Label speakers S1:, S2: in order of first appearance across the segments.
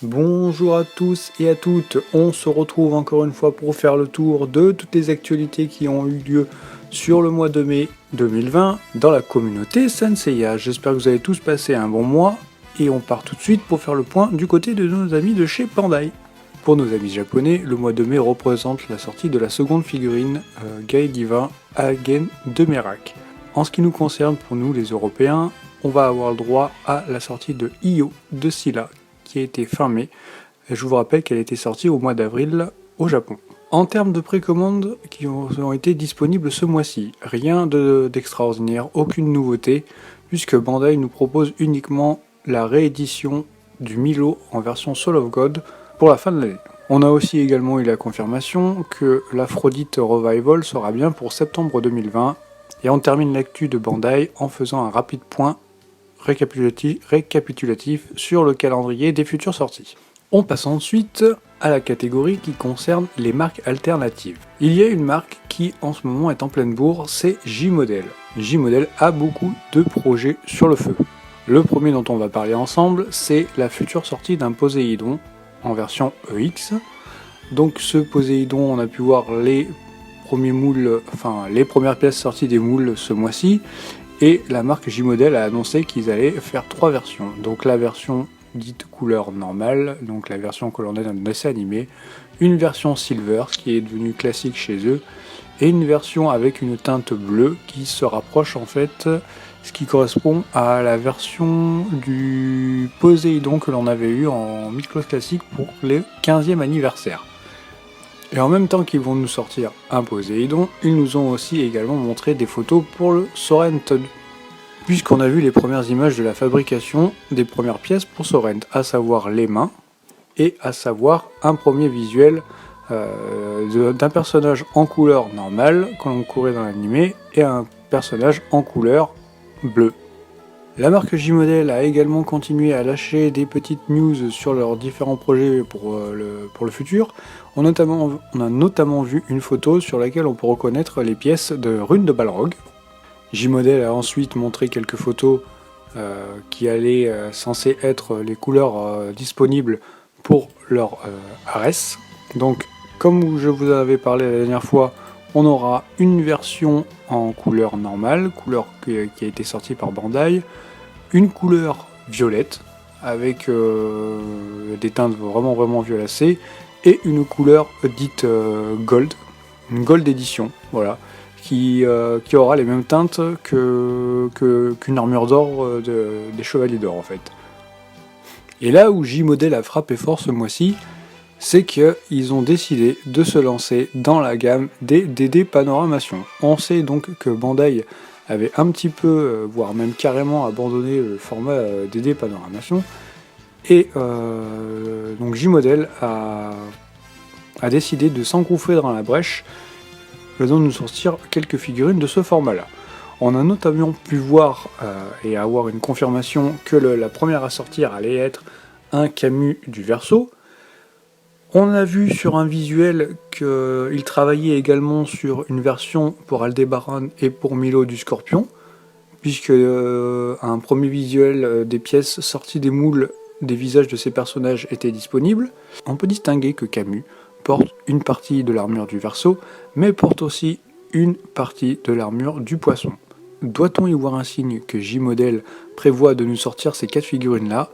S1: Bonjour à tous et à toutes, on se retrouve encore une fois pour faire le tour de toutes les actualités qui ont eu lieu sur le mois de mai 2020 dans la communauté Saint Seiya. J'espère que vous avez tous passé un bon mois et on part tout de suite pour faire le point du côté de nos amis de chez Bandai. Pour nos amis japonais, le mois de mai représente la sortie de la seconde figurine Gai Divin Hagen de Merak. En ce qui nous concerne, pour nous les Européens, on va avoir le droit à la sortie de Io de Scylla, qui a été fin mai. Je vous rappelle qu'elle a été sortie au mois d'avril au Japon. En termes de précommandes qui ont été disponibles ce mois-ci, rien d'extraordinaire, aucune nouveauté, puisque Bandai nous propose uniquement la réédition du Milo en version Soul of God pour la fin de l'année. On a aussi également eu la confirmation que l'Aphrodite Revival sera bien pour septembre 2020, et on termine l'actu de Bandai en faisant un rapide point récapitulatif sur le calendrier des futures sorties. On passe ensuite à la catégorie qui concerne les marques alternatives. Il y a une marque qui en ce moment est en pleine bourre, c'est J-Model. J-Model a beaucoup de projets sur le feu. Le premier dont on va parler ensemble, c'est la future sortie d'un Poséidon en version EX. Donc ce Poséidon, on a pu voir les premiers moules, les premières pièces sorties des moules ce mois-ci. Et la marque J-Model a annoncé qu'ils allaient faire 3 versions. Donc la version dite couleur normale, donc la version que l'on a dans le dessin animé, une version silver, ce qui est devenu classique chez eux, et une version avec une teinte bleue qui se rapproche en fait, ce qui correspond à la version du Poséidon que l'on avait eu en Mid-Close classique pour le 15e anniversaire. Et en même temps qu'ils vont nous sortir un Poséidon, ils nous ont aussi également montré des photos pour le Sorrent, puisqu'on a vu les premières images de la fabrication des premières pièces pour Sorrent, à savoir les mains, et à savoir un premier visuel d'un personnage en couleur normale, que l'on courait dans l'animé, et un personnage en couleur bleue. La marque J-Model a également continué à lâcher des petites news sur leurs différents projets pour le futur. On a notamment vu une photo sur laquelle on peut reconnaître les pièces de Rune de Balrog. J-Model a ensuite montré quelques photos qui allaient censées être les couleurs disponibles pour leur Ares. Donc, comme je vous en avais parlé la dernière fois, on aura une version en couleur normale, couleur qui a été sortie par Bandai, une couleur violette avec des teintes vraiment violacées, et une couleur dite gold, une gold édition, voilà, qui aura les mêmes teintes qu'une armure d'or des chevaliers d'or en fait. Et là où J-Model a frappé fort ce mois-ci, c'est qu'ils ont décidé de se lancer dans la gamme des DD Panoramation. On sait donc que Bandai avait un petit peu, voire même carrément abandonné le format DD Panoramation, et donc J-Model a décidé de s'engouffrer dans la brèche, faisant nous sortir quelques figurines de ce format-là. On a notamment pu voir et avoir une confirmation que la première à sortir allait être un Camus du Verseau. On a vu sur un visuel qu'il travaillait également sur une version pour Aldébaran et pour Milo du Scorpion, puisque un premier visuel des pièces sorties des moules des visages de ces personnages était disponible. On peut distinguer que Camus porte une partie de l'armure du Verseau, mais porte aussi une partie de l'armure du Poisson. Doit-on y voir un signe que J-Model prévoit de nous sortir ces 4 figurines-là ?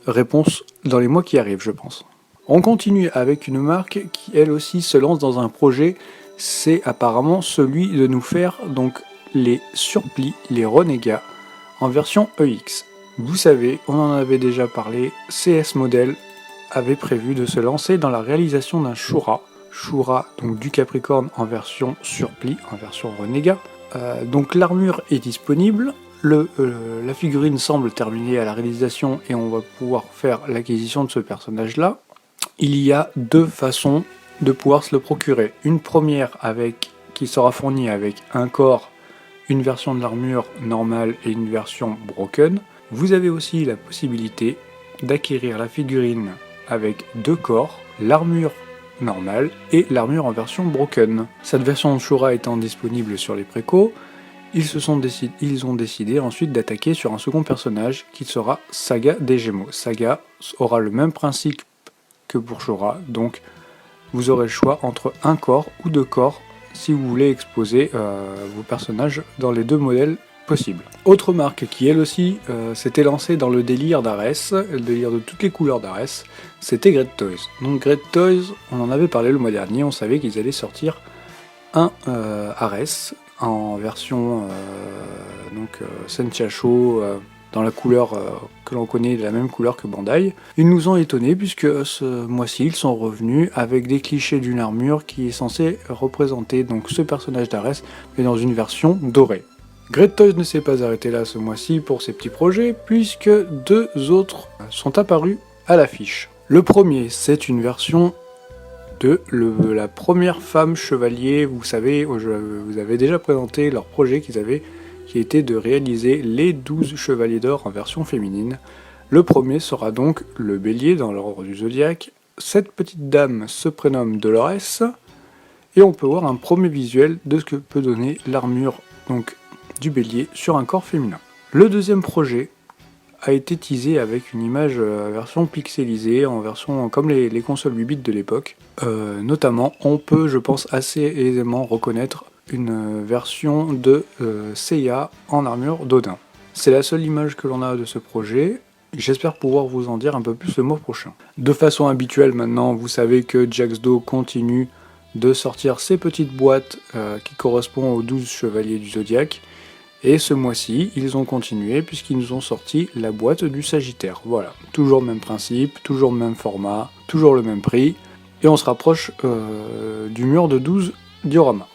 S1: Réponse dans les mois qui arrivent, je pense. On continue avec une marque qui elle aussi se lance dans un projet, c'est apparemment celui de nous faire donc les surplis, les renégats, en version EX. Vous savez, on en avait déjà parlé, CS Model avait prévu de se lancer dans la réalisation d'un Shura donc du Capricorne en version surplis, en version renégat. Donc l'armure est disponible, la figurine semble terminée à la réalisation et on va pouvoir faire l'acquisition de ce personnage-là. Il y a 2 façons de pouvoir se le procurer. Une première qui sera fournie avec un corps une version de l'armure normale et une version broken. Vous avez aussi la possibilité d'acquérir la figurine avec 2 corps, l'armure normale et l'armure en version broken. Cette version de Shura étant disponible sur les précos, ils ont décidé ensuite d'attaquer sur un second personnage qui sera Saga des Gémeaux. Saga aura le même principe que pour Shura, donc vous aurez le choix entre un corps ou 2 corps si vous voulez exposer vos personnages dans les 2 modèles possibles. Autre marque qui elle aussi s'était lancée dans le délire d'Ares, le délire de toutes les couleurs d'Ares, c'était Great Toys. Donc Great Toys, on en avait parlé le mois dernier, on savait qu'ils allaient sortir un Ares en version Senchacho, dans la couleur que l'on connaît, de la même couleur que Bandai. Ils nous ont étonnés puisque ce mois-ci ils sont revenus avec des clichés d'une armure qui est censée représenter donc ce personnage d'Ares mais dans une version dorée. Great Toys ne s'est pas arrêté là ce mois-ci pour ses petits projets puisque 2 autres sont apparus à l'affiche. Le premier, c'est une version de la première femme chevalier. Vous savez, je vous avais déjà présenté leur projet qui était de réaliser les 12 chevaliers d'or en version féminine. Le premier sera donc le bélier dans l'ordre du zodiaque. Cette petite dame se prénomme Dolores et on peut voir un premier visuel de ce que peut donner l'armure donc du bélier sur un corps féminin. Le deuxième projet a été teasé avec une image version pixelisée, en version comme les consoles 8 bits de l'époque. Notamment, on peut, je pense, assez aisément reconnaître une version de Seiya en armure d'Odin. C'est la seule image que l'on a de ce projet. J'espère pouvoir vous en dire un peu plus le mois prochain. De façon habituelle maintenant, vous savez que Jaxdo continue de sortir ses petites boîtes qui correspondent aux 12 chevaliers du Zodiaque. Et ce mois-ci, ils ont continué puisqu'ils nous ont sorti la boîte du Sagittaire. Voilà, toujours le même principe, toujours le même format, toujours le même prix. Et on se rapproche du mur de 12 dioramas.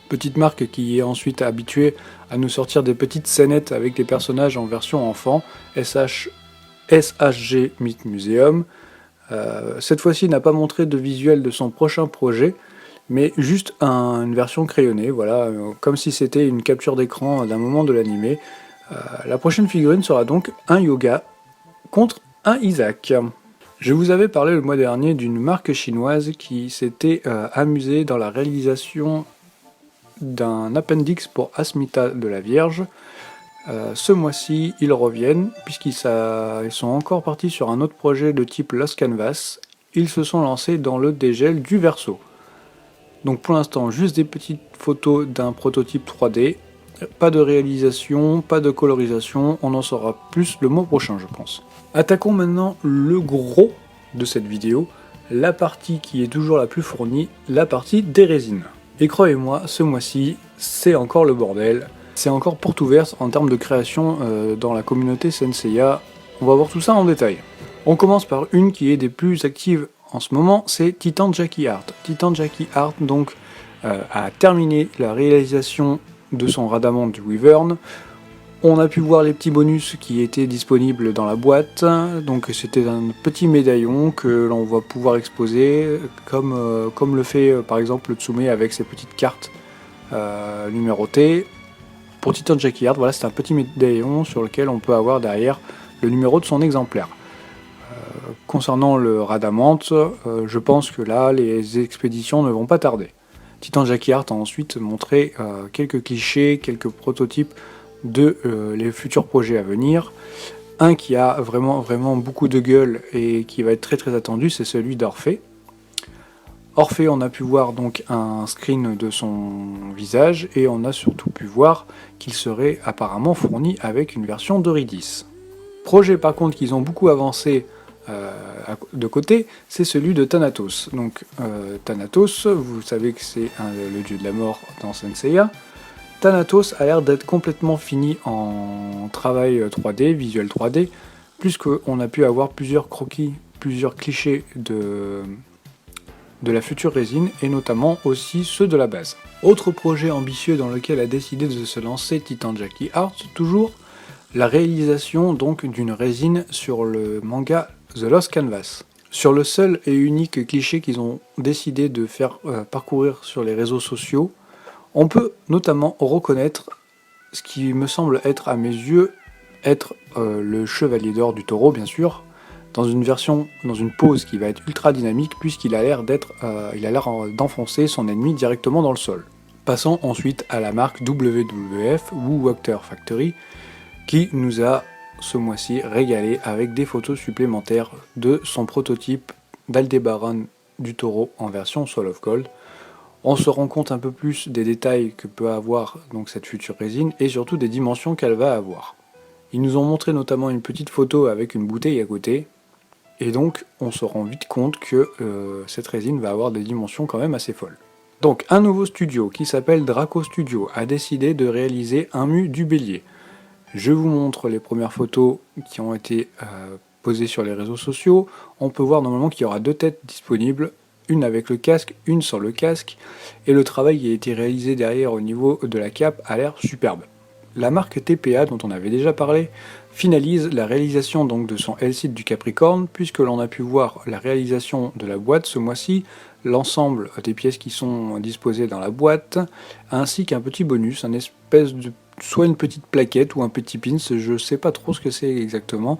S1: Petite marque qui est ensuite habituée à nous sortir des petites scénettes avec des personnages en version enfant, SHG Myth Museum. Cette fois-ci n'a pas montré de visuel de son prochain projet, mais juste une version crayonnée, voilà, comme si c'était une capture d'écran d'un moment de l'animé. La prochaine figurine sera donc un Yoga contre un Isaac. Je vous avais parlé le mois dernier d'une marque chinoise qui s'était amusée dans la réalisation d'un appendix pour Asmita de la Vierge. Ce mois-ci, ils reviennent, puisqu'ils sont encore partis sur un autre projet de type Lost Canvas. Ils se sont lancés dans le dégel du Verseau. Donc pour l'instant, juste des petites photos d'un prototype 3D, pas de réalisation, pas de colorisation, on en saura plus le mois prochain je pense. Attaquons maintenant le gros de cette vidéo, la partie qui est toujours la plus fournie, la partie des résines. Et croyez-moi, ce mois-ci, c'est encore le bordel, c'est encore porte ouverte en termes de création dans la communauté Senseiya, on va voir tout ça en détail. On commence par une qui est des plus actives en ce moment, c'est Titan Jackie Art. Titan Jackie Art donc a terminé la réalisation de son Radamant du Wyvern. On a pu voir les petits bonus qui étaient disponibles dans la boîte. Donc c'était un petit médaillon que l'on va pouvoir exposer, comme le fait par exemple le Tsume avec ses petites cartes numérotées. Pour Titan Jackie Art, voilà, c'est un petit médaillon sur lequel on peut avoir derrière le numéro de son exemplaire. Concernant le Radamante, je pense que là, les expéditions ne vont pas tarder. Titan Jackie Art a ensuite montré quelques clichés, quelques prototypes de les futurs projets à venir. Un qui a vraiment beaucoup de gueule et qui va être très attendu, c'est celui d'Orphée. Orphée, on a pu voir donc un screen de son visage et on a surtout pu voir qu'il serait apparemment fourni avec une version d'Eurydice. Projet par contre qu'ils ont beaucoup avancé de côté, c'est celui de Thanatos. Donc Thanatos, vous savez que c'est le dieu de la mort dans Senseiya. Thanatos a l'air d'être complètement fini en travail 3D, visuel 3D, puisqu'on a pu avoir plusieurs croquis, plusieurs clichés de la future résine, et notamment aussi ceux de la base. Autre projet ambitieux dans lequel a décidé de se lancer Titan Jackie Art, toujours la réalisation donc d'une résine sur le manga The Lost Canvas. Sur le seul et unique cliché qu'ils ont décidé de faire parcourir sur les réseaux sociaux, on peut notamment reconnaître ce qui me semble être à mes yeux être le chevalier d'or du taureau bien sûr, dans une pose qui va être ultra dynamique puisqu'il a l'air d'enfoncer son ennemi directement dans le sol. Passons ensuite à la marque WWF Woo Water Factory qui nous a ce mois-ci régalé avec des photos supplémentaires de son prototype d'Aldebaran du taureau en version Soul of Gold. On se rend compte un peu plus des détails que peut avoir donc cette future résine et surtout des dimensions qu'elle va avoir. Ils nous ont montré notamment une petite photo avec une bouteille à côté et donc on se rend vite compte que cette résine va avoir des dimensions quand même assez folles. Donc un nouveau studio qui s'appelle Draco Studio a décidé de réaliser un mu du bélier. Je vous montre les premières photos qui ont été posées sur les réseaux sociaux. On peut voir normalement qu'il y aura 2 têtes disponibles, une avec le casque, une sans le casque, et le travail qui a été réalisé derrière au niveau de la cape a l'air superbe. La marque TPA, dont on avait déjà parlé, finalise la réalisation donc de son L-Seed du Capricorne, puisque l'on a pu voir la réalisation de la boîte ce mois-ci, l'ensemble des pièces qui sont disposées dans la boîte, ainsi qu'un petit bonus, un espèce de soit une petite plaquette ou un petit pins, je ne sais pas trop ce que c'est exactement,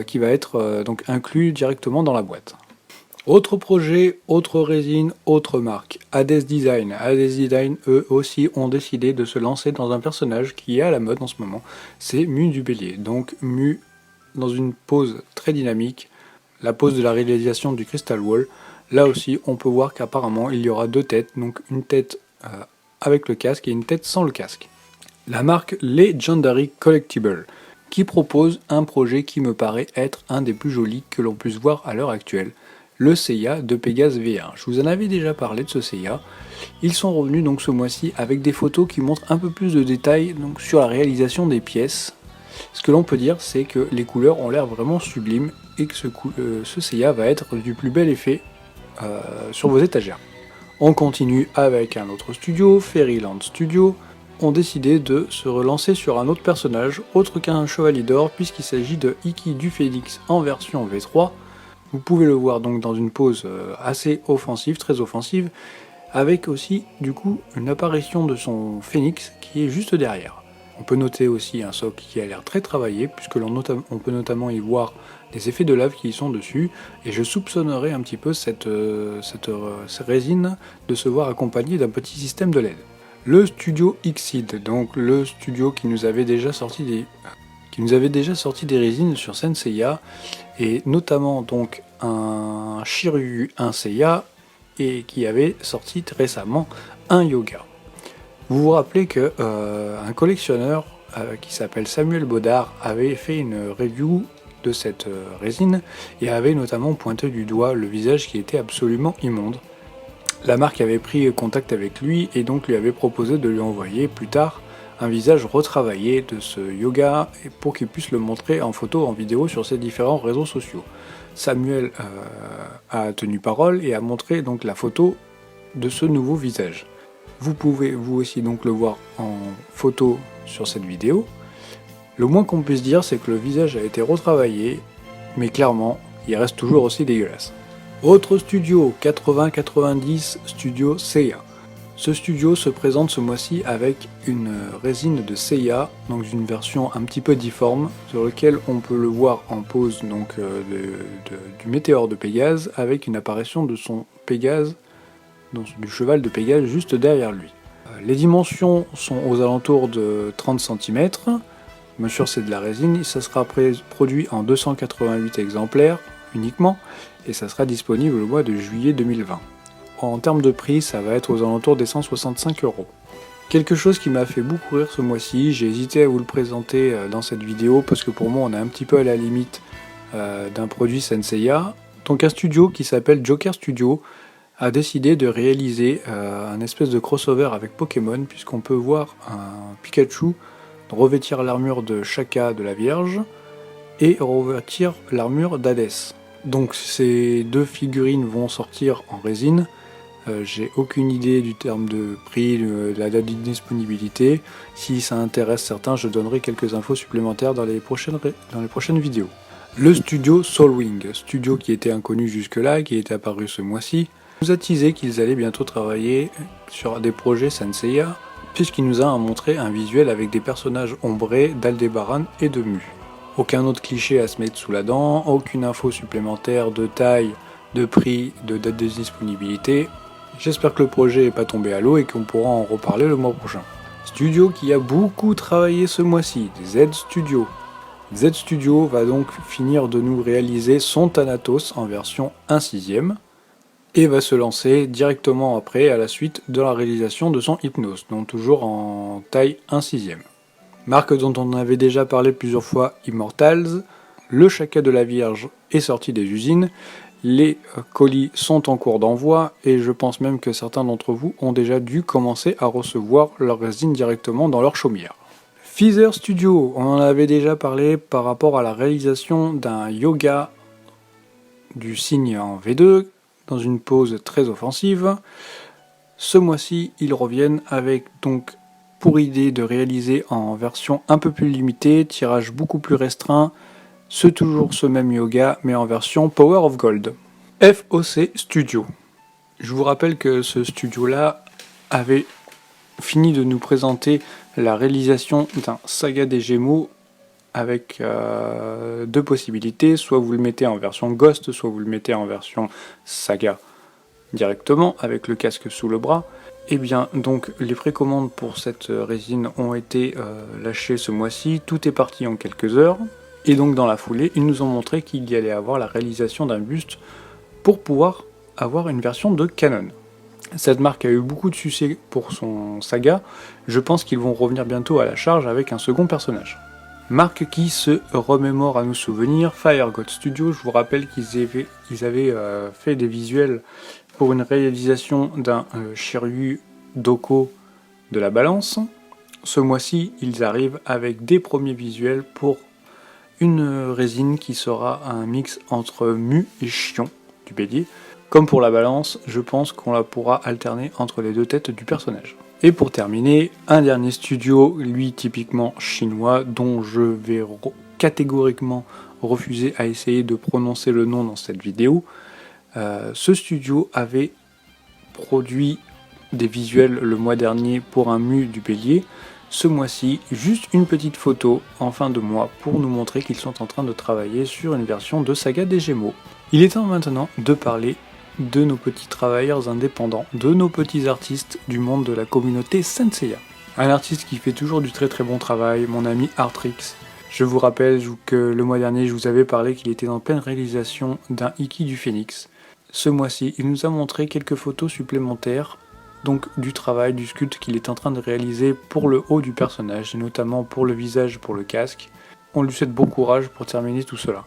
S1: qui va être donc inclus directement dans la boîte. Autre projet, autre résine, autre marque, Hades Design. Hades Design, eux aussi, ont décidé de se lancer dans un personnage qui est à la mode en ce moment, c'est Mu du Bélier. Donc Mu dans une pose très dynamique, la pose de la réalisation du Crystal Wall. Là aussi, on peut voir qu'apparemment, il y aura 2 têtes, donc une tête avec le casque et une tête sans le casque. La marque Legendary Collectible, qui propose un projet qui me paraît être un des plus jolis que l'on puisse voir à l'heure actuelle, le Seiya de Pégase V1. Je vous en avais déjà parlé de ce Seiya. Ils sont revenus donc ce mois-ci avec des photos qui montrent un peu plus de détails donc, sur la réalisation des pièces. Ce que l'on peut dire, c'est que les couleurs ont l'air vraiment sublimes et que ce Seiya va être du plus bel effet sur vos étagères. On continue avec un autre studio, Fairyland Studio, ont décidé de se relancer sur un autre personnage, autre qu'un chevalier d'or, puisqu'il s'agit de Iki du Phénix en version V3. Vous pouvez le voir donc dans une pose assez offensive, très offensive, avec aussi du coup une apparition de son phénix qui est juste derrière. On peut noter aussi un socle qui a l'air très travaillé, puisque on peut notamment y voir des effets de lave qui y sont dessus, et je soupçonnerais un petit peu cette résine de se voir accompagnée d'un petit système de LED. Le studio Xseed, donc le studio qui nous avait déjà sorti des résines sur Senseiya, et notamment donc un Shiryu, un Seiya, et qui avait sorti récemment un Yoga. Vous vous rappelez que un collectionneur qui s'appelle Samuel Baudard avait fait une review de cette résine et avait notamment pointé du doigt le visage qui était absolument immonde. La marque avait pris contact avec lui et donc lui avait proposé de lui envoyer plus tard un visage retravaillé de ce yoga pour qu'il puisse le montrer en photo, en vidéo sur ses différents réseaux sociaux. Samuel a tenu parole et a montré donc la photo de ce nouveau visage. Vous pouvez vous aussi donc le voir en photo sur cette vidéo. Le moins qu'on puisse dire, c'est que le visage a été retravaillé, mais clairement, il reste toujours aussi dégueulasse. Autre studio, 80-90 Studio Seiya. Ce studio se présente ce mois-ci avec une résine de Seiya, donc une version un petit peu difforme, sur lequel on peut le voir en pose donc, du météore de Pégase, avec une apparition de son Pégase, donc du cheval de Pégase juste derrière lui. Les dimensions sont aux alentours de 30 cm, bien sûr c'est de la résine, ça sera produit en 288 exemplaires uniquement, et ça sera disponible au mois de juillet 2020. En termes de prix, ça va être aux alentours des 165 €. Quelque chose qui m'a fait beaucoup rire ce mois-ci, j'ai hésité à vous le présenter dans cette vidéo, parce que pour moi on est un petit peu à la limite d'un produit Senseiya. Donc un studio qui s'appelle Joker Studio a décidé de réaliser un espèce de crossover avec Pokémon, puisqu'on peut voir un Pikachu revêtir l'armure de Shaka de la Vierge et revêtir l'armure d'Hadès. Donc ces deux figurines vont sortir en résine. J'ai aucune idée du terme de prix, de la date de disponibilité. Si ça intéresse certains, je donnerai quelques infos supplémentaires dans les prochaines vidéos. Le studio Soulwing, studio qui était inconnu jusque-là, qui est apparu ce mois-ci, nous a teasé qu'ils allaient bientôt travailler sur des projets Senseiya puisqu'il nous a montré un visuel avec des personnages ombrés d'Aldébaran et de Mu. Aucun autre cliché à se mettre sous la dent, aucune info supplémentaire de taille, de prix, de date de disponibilité. J'espère que le projet n'est pas tombé à l'eau et qu'on pourra en reparler le mois prochain. Studio qui a beaucoup travaillé ce mois-ci, Z Studio. Z Studio va donc finir de nous réaliser son Thanatos en version 1/6 et va se lancer directement après à la suite de la réalisation de son Hypnos, donc toujours en taille 1/6. Marque dont on avait déjà parlé plusieurs fois, Immortals. Le Chaka de la Vierge est sorti des usines, les colis sont en cours d'envoi et je pense même que certains d'entre vous ont déjà dû commencer à recevoir leur résine directement dans leur chaumière. Feather Studio, on en avait déjà parlé par rapport à la réalisation d'un yoga du cygne en V2 dans une pose très offensive. Ce mois-ci, ils reviennent avec donc pour idée de réaliser en version un peu plus limitée, tirage beaucoup plus restreint, toujours ce même yoga mais en version Power of Gold. FOC Studio. Je vous rappelle que ce studio-là avait fini de nous présenter la réalisation d'un Saga des Gémeaux avec deux possibilités, soit vous le mettez en version Ghost, soit vous le mettez en version Saga directement avec le casque sous le bras. Et bien donc les précommandes pour cette résine ont été lâchées ce mois-ci, tout est parti en quelques heures, et donc dans la foulée ils nous ont montré qu'il y allait avoir la réalisation d'un buste pour pouvoir avoir une version de Canon. Cette marque a eu beaucoup de succès pour son Saga, je pense qu'ils vont revenir bientôt à la charge avec un second personnage. Marque qui se remémore à nos souvenirs, Fire God Studio, je vous rappelle qu'ils avaient fait des visuels pour une réalisation d'un Shiryu Doko de la balance. Ce mois-ci, ils arrivent avec des premiers visuels pour une résine qui sera un mix entre Mu et Chion du bélier. Comme pour la balance, je pense qu'on la pourra alterner entre les deux têtes du personnage. Et pour terminer, un dernier studio, lui typiquement chinois, dont je vais catégoriquement refuser à essayer de prononcer le nom dans cette vidéo. Ce studio avait produit des visuels le mois dernier pour un Mu du bélier. Ce mois-ci, juste une petite photo en fin de mois pour nous montrer qu'ils sont en train de travailler sur une version de Saga des Gémeaux. Il est temps maintenant de parler de nos petits travailleurs indépendants, de nos petits artistes du monde de la communauté Senseiya. Un artiste qui fait toujours du très très bon travail, mon ami Artrix. Je vous rappelle que le mois dernier je vous avais parlé qu'il était en pleine réalisation d'un Iki du Phénix. Ce mois-ci, il nous a montré quelques photos supplémentaires, donc du travail, du sculpte qu'il est en train de réaliser pour le haut du personnage, et notamment pour le visage, pour le casque. On lui souhaite bon courage pour terminer tout cela.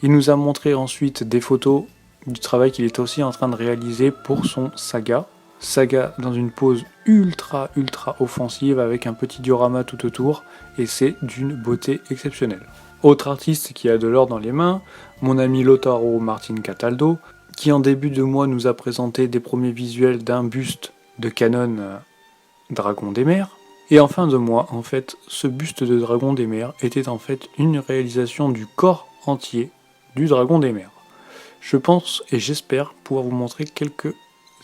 S1: Il nous a montré ensuite des photos du travail qu'il est aussi en train de réaliser pour son Saga. Saga dans une pose ultra offensive avec un petit diorama tout autour, et c'est d'une beauté exceptionnelle. Autre artiste qui a de l'or dans les mains, mon ami Lotaro Martin Cataldo, qui en début de mois nous a présenté des premiers visuels d'un buste de Canon Dragon des Mers. Et en fin de mois, en fait, ce buste de Dragon des Mers était en fait une réalisation du corps entier du Dragon des Mers. Je pense et j'espère pouvoir vous montrer quelques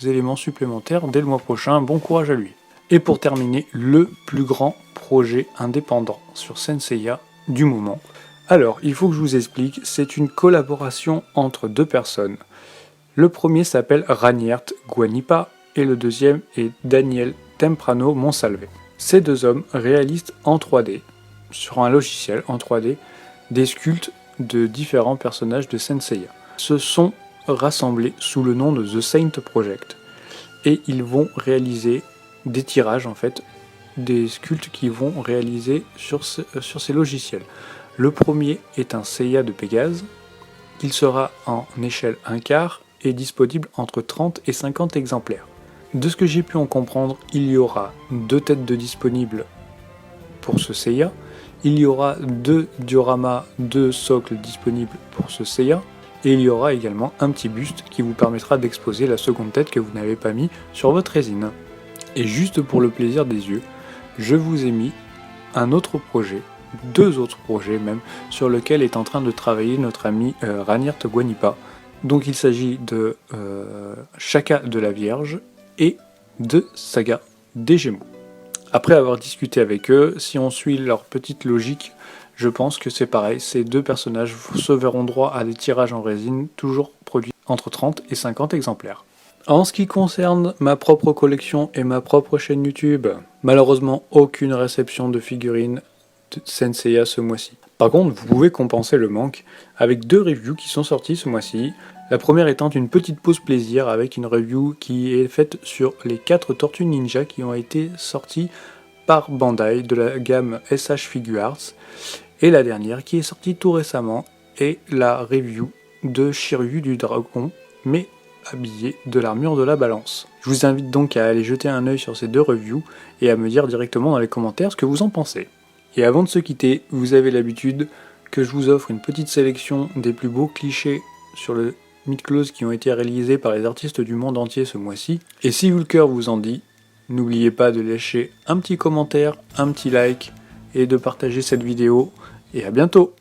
S1: éléments supplémentaires dès le mois prochain. Bon courage à lui. Et pour terminer, le plus grand projet indépendant sur Senseiya du moment. Alors, il faut que je vous explique, c'est une collaboration entre deux personnes. Le premier s'appelle Raniert Guanipa et le deuxième est Daniel Temprano Monsalve. Ces deux hommes réalisent en 3D, sur un logiciel en 3D, des sculptes de différents personnages de Senseiya. Se sont rassemblés sous le nom de The Saint Project et ils vont réaliser des tirages en fait, des sculptes qu'ils vont réaliser sur ces logiciels. Le premier est un Seiya de Pégase, il sera en échelle 1/4 et disponible entre 30 et 50 exemplaires. De ce que j'ai pu en comprendre, il y aura 2 têtes de disponibles pour ce Seiya, il y aura 2 dioramas, 2 socles disponibles pour ce Seiya, et il y aura également un petit buste qui vous permettra d'exposer la seconde tête que vous n'avez pas mis sur votre résine. Et juste pour le plaisir des yeux, je vous ai mis un autre projet, 2 autres projets même, sur lequel est en train de travailler notre ami Raniert Guanipa. Donc il s'agit de Chaka de la Vierge et de Saga des Gémeaux. Après avoir discuté avec eux, si on suit leur petite logique, je pense que c'est pareil, ces deux personnages se verront droit à des tirages en résine, toujours produits entre 30 et 50 exemplaires. En ce qui concerne ma propre collection et ma propre chaîne YouTube, malheureusement aucune réception de figurines de Senseiya ce mois-ci. Par contre, vous pouvez compenser le manque avec 2 reviews qui sont sorties ce mois-ci. La première étant une petite pause plaisir avec une review qui est faite sur les 4 Tortues Ninja qui ont été sorties par Bandai de la gamme SH Figuarts. Et la dernière qui est sortie tout récemment est la review de Shiryu du Dragon, mais habillé de l'armure de la balance. Je vous invite donc à aller jeter un œil sur ces 2 reviews et à me dire directement dans les commentaires ce que vous en pensez. Et avant de se quitter, vous avez l'habitude que je vous offre une petite sélection des plus beaux clichés sur le Mythclose qui ont été réalisés par les artistes du monde entier ce mois-ci. Et si le cœur vous en dit, n'oubliez pas de lâcher un petit commentaire, un petit like et de partager cette vidéo. Et à bientôt!